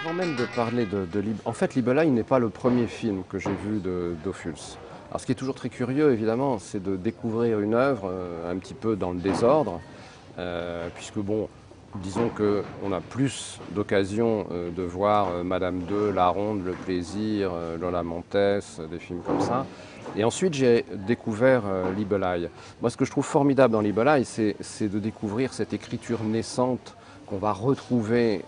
Avant même de parler en fait, Libellai n'est pas le premier film que j'ai vu d'Ophuls. Alors, ce qui est toujours très curieux, évidemment, c'est de découvrir une œuvre un petit peu dans le désordre, puisque, bon, disons qu'on a plus d'occasions de voir Madame II, La Ronde, Le Plaisir, Lola Montes, des films comme ça. Et ensuite, j'ai découvert Libellai. Moi, ce que je trouve formidable dans Libellai, c'est de découvrir cette écriture naissante qu'on va retrouver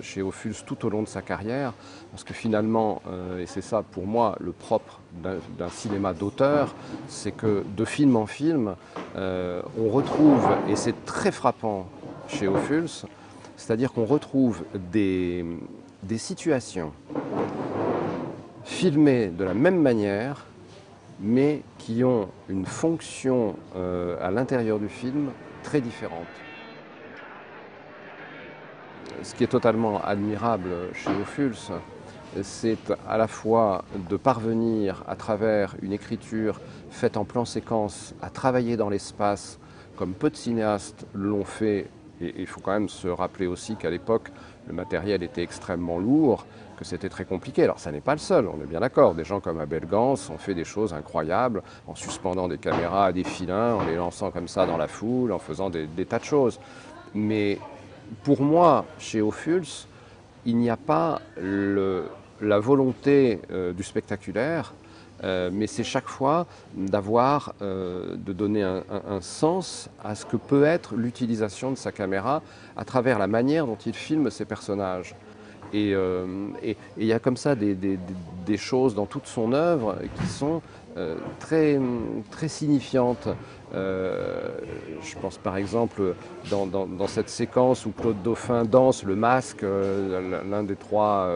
chez Ophuls tout au long de sa carrière, parce que finalement, et c'est ça pour moi le propre d'un cinéma d'auteur, c'est que de film en film, on retrouve, et c'est très frappant chez Ophuls, c'est-à-dire qu'on retrouve des situations filmées de la même manière, mais qui ont une fonction à l'intérieur du film très différente. Ce qui est totalement admirable chez Ophuls, c'est à la fois de parvenir à travers une écriture faite en plan séquence à travailler dans l'espace comme peu de cinéastes l'ont fait. Et il faut quand même se rappeler aussi qu'à l'époque, le matériel était extrêmement lourd, que c'était très compliqué. Alors ça n'est pas le seul, on est bien d'accord. Des gens comme Abel Gance ont fait des choses incroyables en suspendant des caméras à des filins, en les lançant comme ça dans la foule, en faisant des tas de choses. Mais pour moi, chez Ophuls, il n'y a pas la volonté du spectaculaire, mais c'est chaque fois de donner un sens à ce que peut être l'utilisation de sa caméra à travers la manière dont il filme ses personnages. Et il y a comme ça des choses dans toute son œuvre qui sont très signifiantes. Je pense par exemple dans cette séquence où Claude Dauphin danse le masque, l'un des trois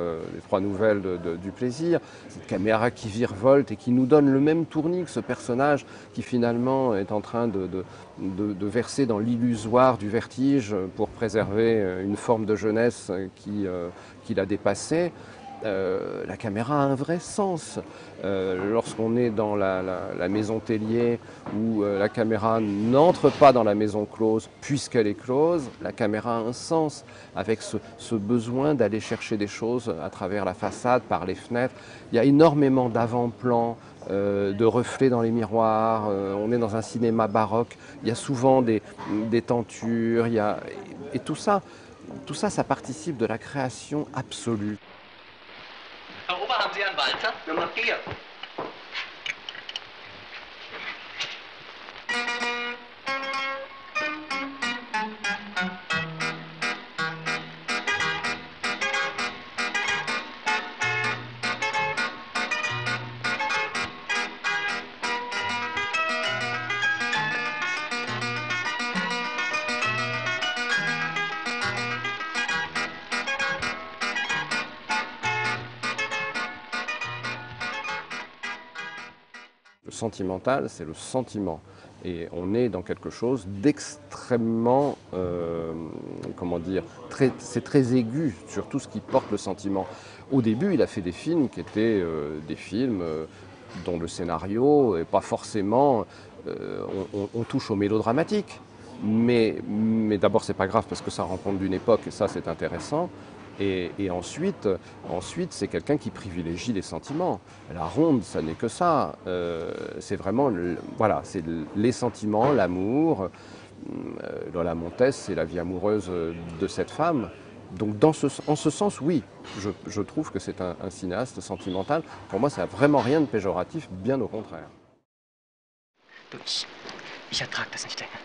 nouvelles du plaisir, cette caméra qui virevolte et qui nous donne le même tournis que ce personnage qui finalement est en train de verser dans l'illusoire du vertige pour préserver une forme de jeunesse qui l'a dépassé. La caméra a un vrai sens. Lorsqu'on est dans la maison Tellier où la caméra n'entre pas dans la maison close puisqu'elle est close, la caméra a un sens avec ce besoin d'aller chercher des choses à travers la façade, par les fenêtres. Il y a énormément d'avant-plans, de reflets dans les miroirs. On est dans un cinéma baroque. Il y a souvent des tentures. Et tout ça, ça participe de la création absolue. Herr Ober, haben Sie einen Walzer? Nummer 4. Le sentimental, c'est le sentiment. Et on est dans quelque chose d'extrêmement, comment dire, c'est très aigu sur tout ce qui porte le sentiment. Au début, il a fait des films qui étaient des films dont le scénario n'est pas forcément, on touche au mélodramatique. Mais d'abord, c'est pas grave parce que ça rend compte d'une époque et ça, c'est intéressant. Et ensuite, c'est quelqu'un qui privilégie les sentiments. La Ronde, ça n'est que ça. C'est vraiment, voilà, c'est les sentiments, l'amour. Lola Montes, c'est la vie amoureuse de cette femme. Donc, en ce sens, oui, je trouve que c'est un cinéaste sentimental. Pour moi, ça n'a vraiment rien de péjoratif, bien au contraire. Du, ich ertrage das nicht länger.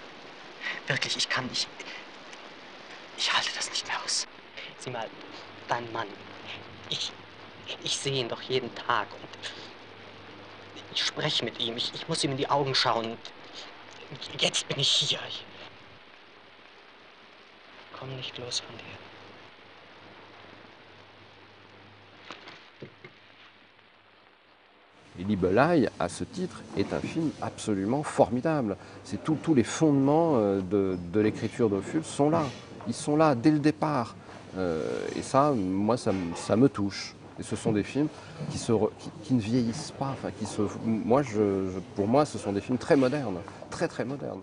Wirklich, ich kann nicht. Ich halte das nicht mehr aus. Sieh mal, dein Mann. Ich sehe ihn doch jeden Tag und ich spreche mit ihm. Ich muss ihm in die Augen schauen. Jetzt bin ich hier. Ich komm nicht los von dir. Et Libellai, à ce titre, est un film absolument formidable. Tous les fondements de l'écriture d'Ophuls sont là. Ils sont là dès le départ. Et ça, moi, ça me touche. Et ce sont des films qui ne vieillissent pas. Enfin, pour moi, ce sont des films très modernes, très modernes.